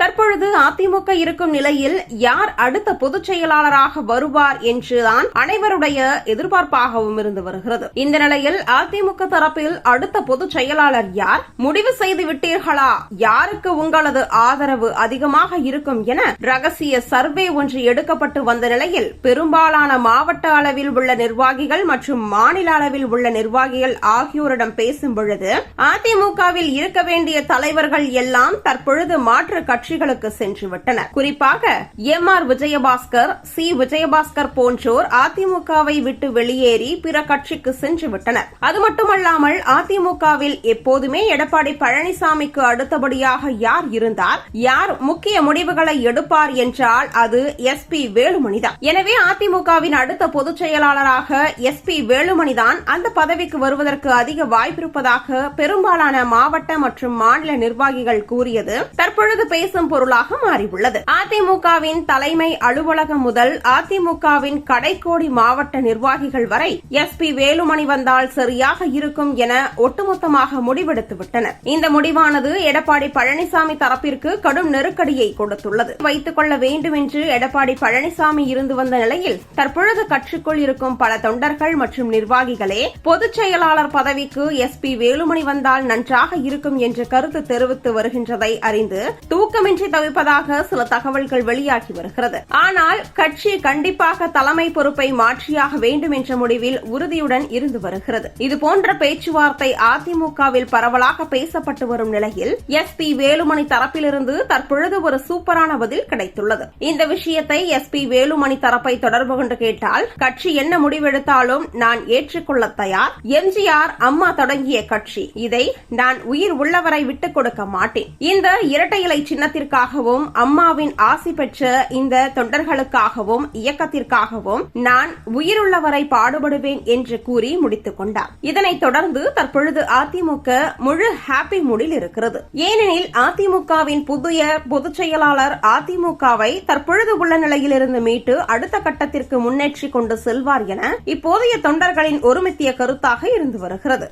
தற்பொழுது அதிமுக இருக்கும் நிலையில் யார் அடுத்த பொதுச் செயலாளராக வருவார் என்றுதான் அனைவருடைய எதிர்பார்ப்பாகவும் இருந்து வருகிறது. இந்த நிலையில் அதிமுக தரப்பில் அடுத்த பொதுச் செயலாளர் யார், முடிவு செய்து விட்டீர்களா, யாருக்கு உங்களது ஆதரவு அதிகமாக இருக்கும் என ரகசிய சர்வே ஒன்று எடுக்கப்பட்டு வந்த நிலையில் பெரும்பாலான மாவட்ட அளவில் உள்ள நிர்வாகிகள் மற்றும் மாநில அளவில் உள்ள நிர்வாகிகள் ஆகியோரிடம் பேசும் பொழுது அதிமுகவில் இருக்க வேண்டிய தலைவர்கள் எல்லாம் தற்பொழுது மாற்று கட்சிகளுக்கு சென்றுவிட்டனர். குறிப்பாக எம்.ஆர். விஜயபாஸ்கர், சி. விஜயபாஸ்கர் போன்றோர் அதிமுகவை விட்டு வெளியேறி பிற கட்சிக்கு சென்றுவிட்டனர். அது மட்டுமல்லாமல் அதிமுகவில் எப்போதுமே எடப்பாடி பழனிசாமிக்கு அடுத்தபடியாக யார் இருந்தார், யார் முக்கிய முடிவுகளை எடுப்பார் என்றால் அது எஸ்.பி. வேலுமணிதான். எனவே அதிமுகவின் அடுத்த பொதுச் செயலாளராக எஸ்.பி. வேலுமணிதான் அந்த பதவிக்கு வருவதற்கு அதிக வாய்ப்பிருப்பதாக பெரும்பாலான மாவட்ட மற்றும் மாநில நிர்வாகிகள் கூறியது தற்பொழுது பேசும் பொருளாக மாறியுள்ளது. அதிமுகவின் தலைமை அலுவலகம் முதல் அதிமுகவின் கடைக்கோடி மாவட்ட நிர்வாகிகள் வரை எஸ்.பி. வேலுமணி வந்தால் சரியாக இருக்கும் என ஒட்டுமொத்தமாக முடிவெடுத்துவிட்டனர். இந்த முடிவானது எடப்பாடி பழனிசாமி தரப்பிற்கு கடும் நெருக்கடியை கொடுத்துள்ளது. வைத்துக் கொள்ள வேண்டும் என்று எடப்பாடி பழனிசாமி இருந்து வந்த நிலையில் தற்பொழுது கட்சிக்குள் இருக்கும் பல தொண்டர்கள் மற்றும் நிர்வாகிகளே பொதுச் செயலாளர் பதவிக்கு எஸ்.பி. வேலுமணி வந்தால் நன்றாக இருக்கும் என்று கருத்து தெரிவித்து வருகின்றதை அறிந்து தூக்கமின்றி தவிப்பதாக சில தகவல்கள் வெளியாகி வருகிறது. ஆனால் கட்சி கண்டிப்பாக தலைமை பொறுப்பை மாற்றியாக வேண்டும் என்ற முடிவில் உறுதியுடன் இருந்து வருகிறது. இதுபோன்ற பேச்சுவார்த்தை அதிமுகவில் பரவலாக பேசப்பட்டு வரும் நிலையில் எஸ்.பி. வேலுமணி தரப்பிலிருந்து தற்பொழுது ஒரு சூப்பரான பதில் கிடைத்துள்ளது. இந்த விஷயத்தை எஸ்.பி. வேலுமணி தரப்பை தொடர்பு கொண்டு கேட்டால், கட்சி என்ன முடிவெடுத்தாலும் நான் ஏற்றுக்கொள்ள தயார். எம்ஜிஆர் அம்மா தொடங்கிய கட்சி, இதை நான் உயிர் உள்ளவரை விட்டுக் கொடுக்க மாட்டேன். இந்த இரட்டை இலை சின்னத்திற்காகவும் அம்மாவின் ஆசி பெற்ற இந்த தொண்டர்களுக்காகவும் இயக்கத்திற்காகவும் நான் உயிருள்ளவரை பாடுபடுவேன் என்று கூறி முடித்துக் கொண்டார். இதனைத் தொடர்ந்து தற்பொழுது அதிமுக முழு ஹாப்பி மூடில் இருக்கிறது. ஏனெனில் அதிமுகவின் புதிய பொதுச் செயலாளர் அதிமுகவை தற்பொழுது உள்ள நிலையிலிருந்து மீட்டு அடுத்த கட்டத்திற்கு முன்னேற்றி கொண்டு செல்வார் என இப்போதைய தொண்டர்களின் ஒருமித்திய கருத்தாக இருந்து வருகிறது.